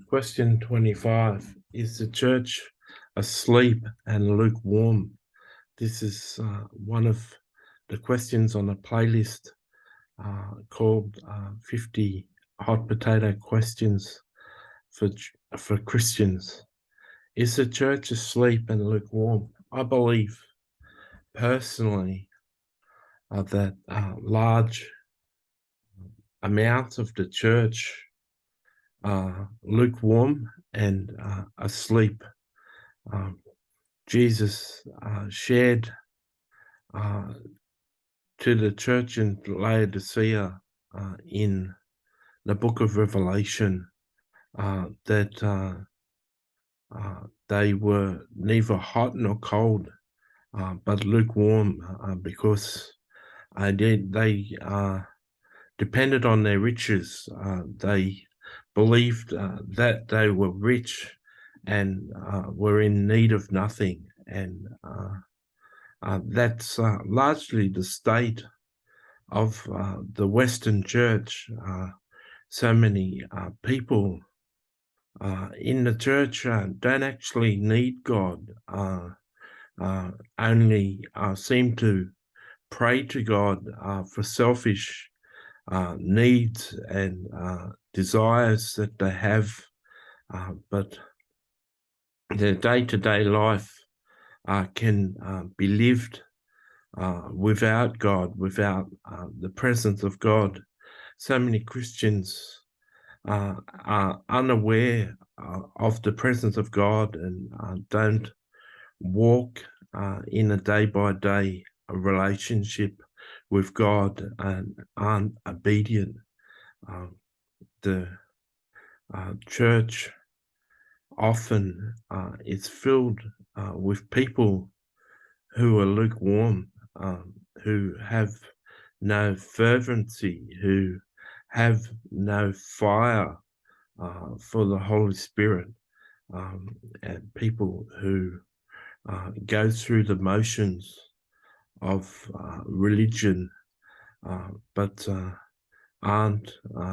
Question 25. Is the church asleep and lukewarm? This is one of the questions on a playlist called 50 Hot Potato Questions for Christians. Is the church asleep and lukewarm? I believe personally that large amounts of the church are lukewarm and asleep. Um, Jesus shared uh, to the church in Laodicea in the book of Revelation that they were neither hot nor cold, but lukewarm because they depended on their riches. They believed that they were rich and were in need of nothing. And that's largely the state of the Western church. So many people in the church don't actually need God, only seem to pray to God for selfish needs and desires that they have, but their day-to-day life can be lived without God, without the presence of God. So many Christians are unaware of the presence of God and don't walk in a day-by-day relationship with God and aren't obedient. The church often is filled with people who are lukewarm, who have no fervency, who have no fire for the Holy Spirit, and people who go through the motions of religion, but aren't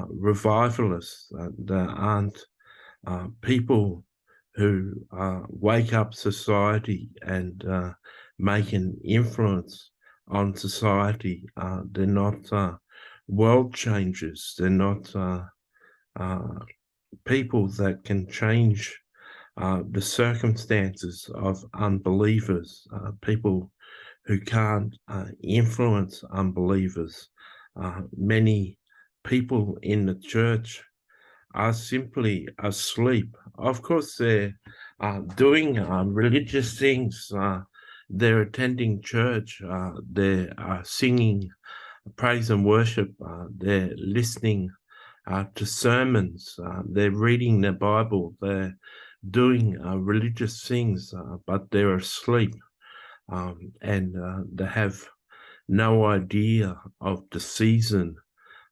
revivalists, there aren't people who wake up society and make an influence on society. They're not world changers. They're not people that can change the circumstances of unbelievers, people who can't influence unbelievers. Many people in the church are simply asleep. Of course, they're doing religious things. They're attending church. They're singing praise and worship. They're listening to sermons. They're reading their Bible. They're doing religious things, but they're asleep, and they have no idea of the season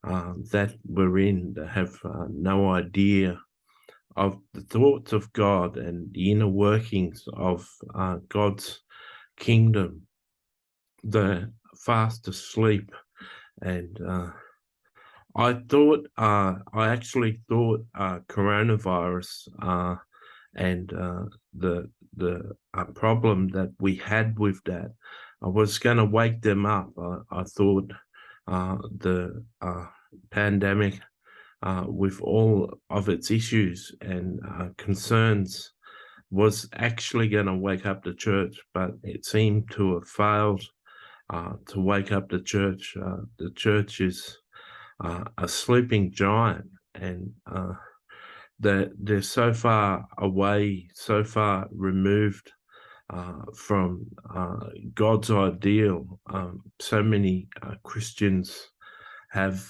that we're in. They have no idea of the thoughts of God and the inner workings of God's kingdom. They're fast asleep, and I actually thought coronavirus and the problem that we had with that, I was going to wake them up. I thought the pandemic, with all of its issues and concerns, was actually going to wake up the church, but it seemed to have failed to wake up the church. The church is a sleeping giant, and they're so far away, so far removed from God's ideal. So many Christians have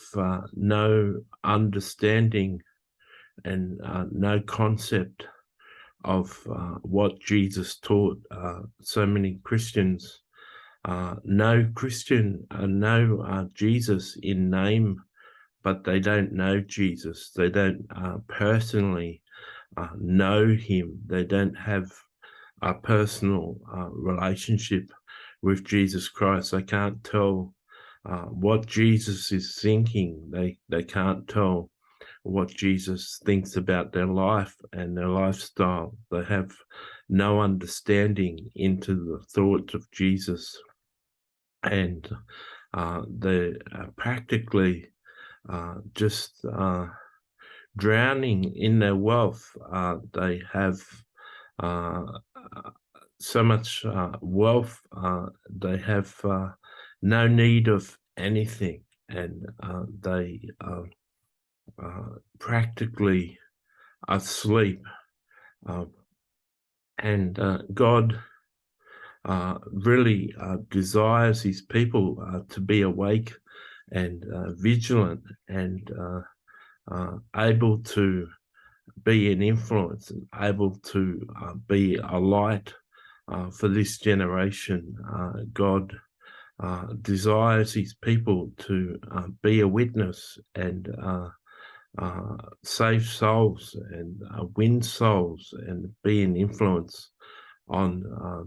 no understanding and no concept of what Jesus taught. So many Christians know Jesus in name, but they don't know Jesus. They don't personally know him. They don't have a personal relationship with Jesus Christ. They can't tell what Jesus is thinking. They can't tell what Jesus thinks about their life and their lifestyle. They have no understanding into the thoughts of Jesus, and they're practically just drowning in their wealth. They have uh, so much wealth, they have no need of anything, and they practically asleep. And God really desires his people to be awake and vigilant and able to be an influence and able to be a light for this generation. God desires his people to be a witness and save souls and win souls and be an influence on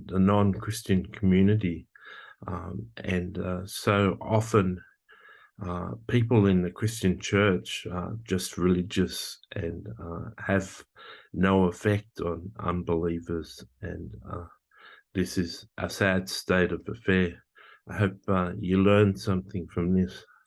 the non-Christian community. And so often people in the Christian church are just religious and have no effect on unbelievers. And this is a sad state of affair. I hope you learned something from this.